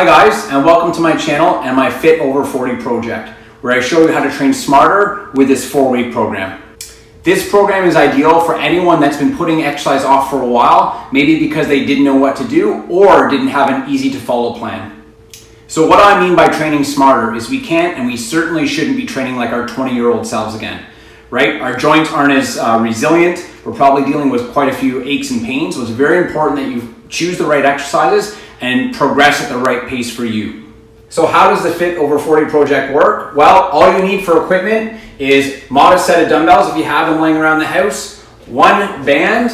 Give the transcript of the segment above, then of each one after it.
guys, and welcome to my channel and my Fit Over 40 project, where I show you how to train smarter with this 4-week program. This program is ideal for anyone that's been putting exercise off for a while, maybe because they didn't know what to do or didn't have an easy to follow plan. So what I mean by training smarter is we can't and we certainly shouldn't be training like our 20-year-old selves again, right? Our joints aren't as resilient. We're probably dealing with quite a few aches and pains, so it's very important that you choose the right exercises and progress at the right pace for you. So how does the Fit Over 40 project work? Well, all you need for equipment is a modest set of dumbbells if you have them laying around the house, one band,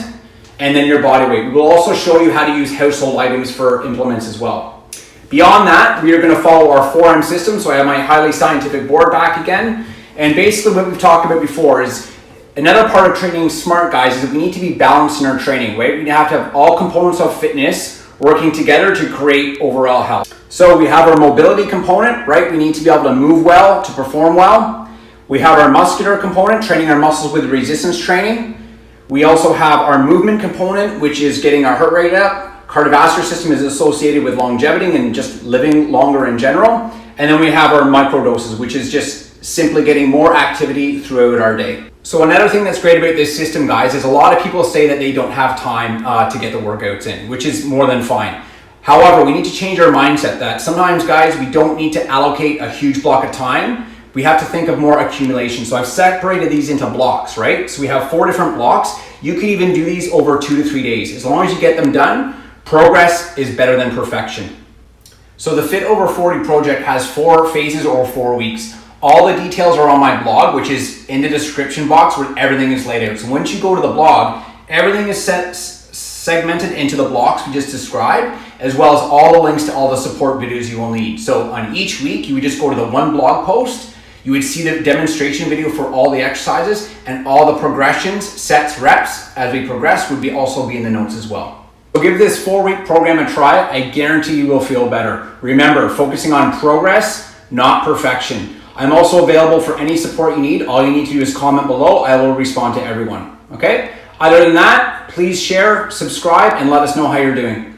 and then your body weight. We will also show you how to use household items for implements as well. Beyond that, we are going to follow our 4M system. So I have my highly scientific board back again. And basically what we've talked about before is another part of training smart, guys, is that we need to be balanced in our training, right? We have to have all components of fitness working together to create overall health. So we have our mobility component, right? We need to be able to move well to perform well. We have our muscular component, training our muscles with resistance training. We also have our movement component, which is getting our heart rate up. Cardiovascular system is associated with longevity and just living longer in general. And then we have our microdoses, which is just simply getting more activity throughout our day. So another thing that's great about this system, guys, is a lot of people say that they don't have time to get the workouts in, which is more than fine. However, we need to change our mindset that sometimes, guys, we don't need to allocate a huge block of time. We have to think of more accumulation. So I've separated these into blocks, right? So we have 4 different blocks. You can even do these over 2 to 3 days. As long as you get them done, progress is better than perfection. So the Fit Over 40 project has 4 phases or 4 weeks. All the details are on my blog, which is in the description box where everything is laid out. So once you go to the blog, everything is segmented into the blocks we just described, as well as all the links to all the support videos you will need. So on each week, you would just go to the one blog post, you would see the demonstration video for all the exercises, and all the progressions, sets, reps, as we progress would also be in the notes as well. So give this 4-week program a try. I guarantee you will feel better. Remember, focusing on progress, not perfection. I'm also available for any support you need. All you need to do is comment below. I will respond to everyone. Okay? Other than that, please share, subscribe, and let us know how you're doing.